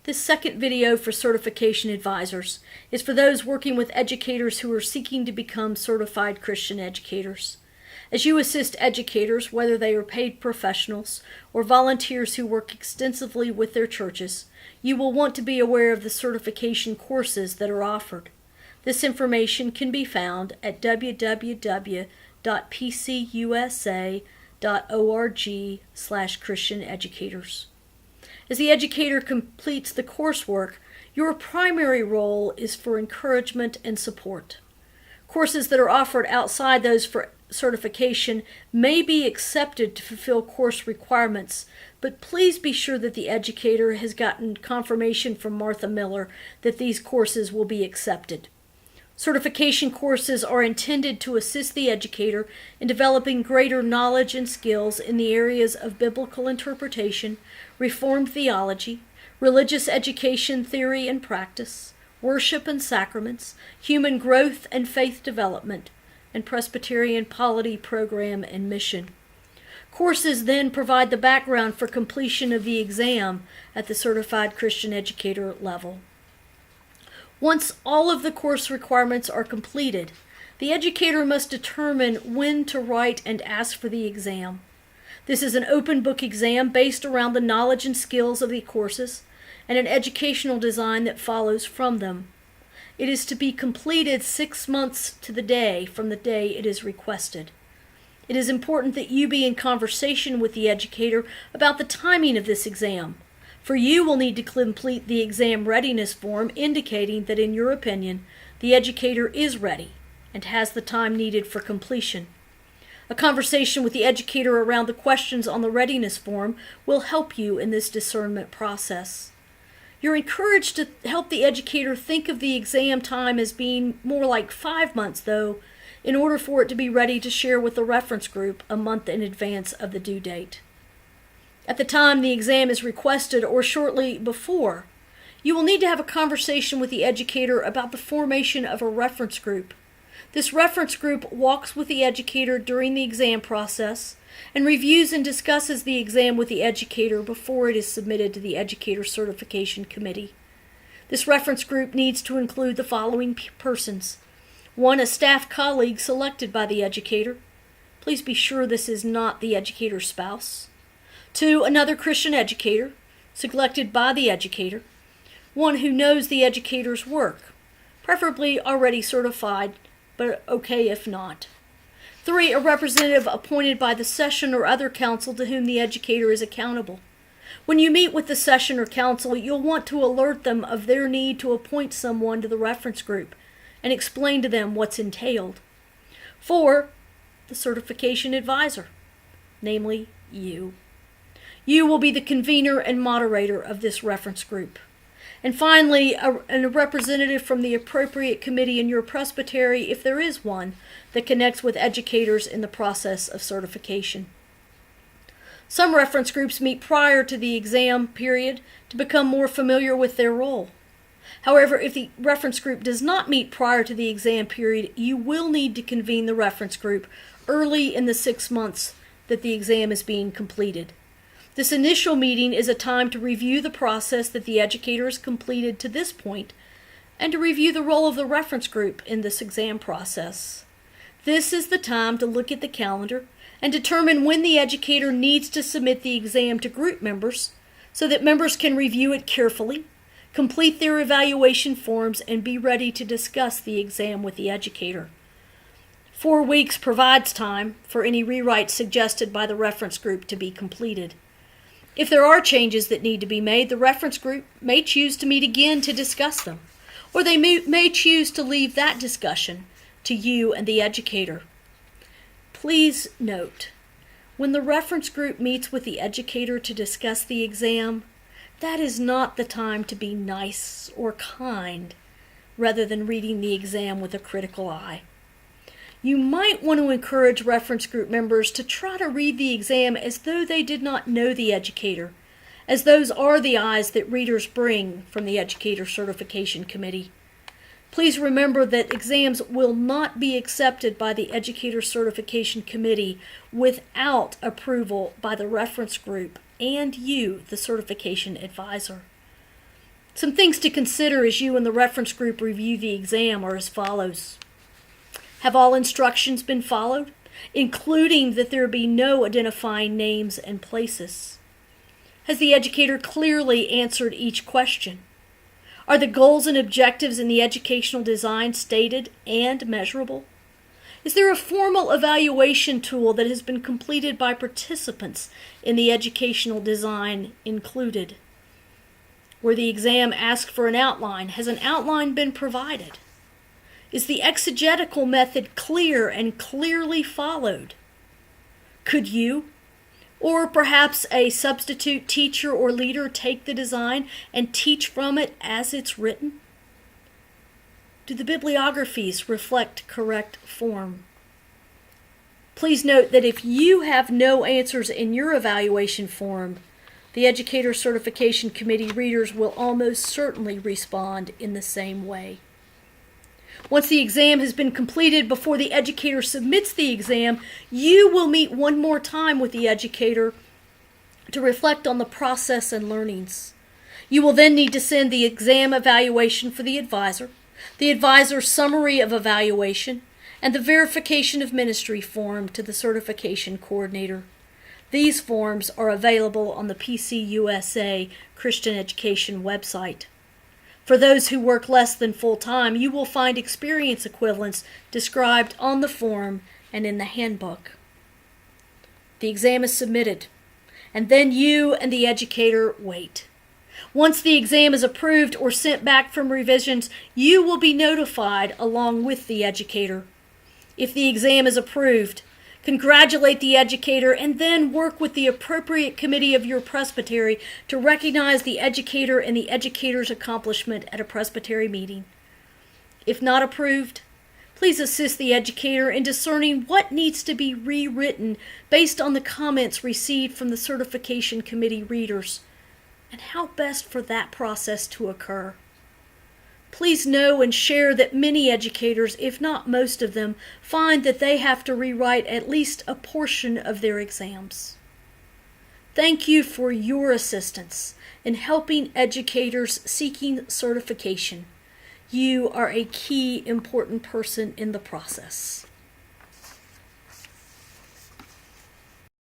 This second video for certification advisors is for those working with educators who are seeking to become certified Christian educators. As you assist educators, whether they are paid professionals or volunteers who work extensively with their churches, you will want to be aware of the certification courses that are offered. This information can be found at www.pcusa.org/Christian educators. As the educator completes the coursework, your primary role is for encouragement and support. Courses that are offered outside those for certification may be accepted to fulfill course requirements, but please be sure that the educator has gotten confirmation from Martha Miller that these courses will be accepted. Certification courses are intended to assist the educator in developing greater knowledge and skills in the areas of biblical interpretation, Reformed theology, religious education theory and practice, worship and sacraments, human growth and faith development, and Presbyterian polity program and mission. Courses then provide the background for completion of the exam at the Certified Christian Educator level. Once all of the course requirements are completed, the educator must determine when to write and ask for the exam. This is an open book exam based around the knowledge and skills of the courses and an educational design that follows from them. It is to be completed 6 months to the day from the day it is requested. It is important that you be in conversation with the educator about the timing of this exam, for you will need to complete the exam readiness form indicating that, in your opinion, the educator is ready and has the time needed for completion. A conversation with the educator around the questions on the readiness form will help you in this discernment process. You're encouraged to help the educator think of the exam time as being more like 5 months, though, in order for it to be ready to share with the reference group a month in advance of the due date. At the time the exam is requested or shortly before, you will need to have a conversation with the educator about the formation of a reference group. This reference group walks with the educator during the exam process and reviews and discusses the exam with the educator before it is submitted to the Educator Certification Committee. This reference group needs to include the following persons. 1, a staff colleague selected by the educator. Please be sure this is not the educator's spouse. 2, another Christian educator, selected by the educator. 1 who knows the educator's work, preferably already certified, but okay if not. 3, a representative appointed by the session or other council to whom the educator is accountable. When you meet with the session or council, you'll want to alert them of their need to appoint someone to the reference group and explain to them what's entailed. 4, the certification advisor, namely you. You will be the convener and moderator of this reference group. And finally, a representative from the appropriate committee in your presbytery, if there is one, that connects with educators in the process of certification. Some reference groups meet prior to the exam period to become more familiar with their role. However, if the reference group does not meet prior to the exam period, you will need to convene the reference group early in the 6 months that the exam is being completed. This initial meeting is a time to review the process that the educator has completed to this point and to review the role of the reference group in this exam process. This is the time to look at the calendar and determine when the educator needs to submit the exam to group members so that members can review it carefully, complete their evaluation forms, and be ready to discuss the exam with the educator. 4 weeks provides time for any rewrites suggested by the reference group to be completed. If there are changes that need to be made, the reference group may choose to meet again to discuss them, or they may choose to leave that discussion to you and the educator. Please note, when the reference group meets with the educator to discuss the exam, that is not the time to be nice or kind, rather than reading the exam with a critical eye. You might want to encourage reference group members to try to read the exam as though they did not know the educator, as those are the eyes that readers bring from the Educator Certification Committee. Please remember that exams will not be accepted by the Educator Certification Committee without approval by the reference group and you, the certification advisor. Some things to consider as you and the reference group review the exam are as follows. Have all instructions been followed, including that there be no identifying names and places? Has the educator clearly answered each question? Are the goals and objectives in the educational design stated and measurable? Is there a formal evaluation tool that has been completed by participants in the educational design included? Where the exam asks for an outline, has an outline been provided? Is the exegetical method clear and clearly followed? Could you, or perhaps a substitute teacher or leader, take the design and teach from it as it's written? Do the bibliographies reflect correct form? Please note that if you have no answers in your evaluation form, the Educator Certification Committee readers will almost certainly respond in the same way. Once the exam has been completed, before the educator submits the exam, you will meet one more time with the educator to reflect on the process and learnings. You will then need to send the exam evaluation for the advisor's summary of evaluation, and the verification of ministry form to the certification coordinator. These forms are available on the PCUSA Christian Education website. For those who work less than full-time, you will find experience equivalents described on the form and in the handbook. The exam is submitted, and then you and the educator wait. Once the exam is approved or sent back from revisions, you will be notified along with the educator. If the exam is approved, congratulate the educator and then work with the appropriate committee of your presbytery to recognize the educator and the educator's accomplishment at a presbytery meeting. If not approved, please assist the educator in discerning what needs to be rewritten based on the comments received from the certification committee readers and how best for that process to occur. Please know and share that many educators, if not most of them, find that they have to rewrite at least a portion of their exams. Thank you for your assistance in helping educators seeking certification. You are a key important person in the process.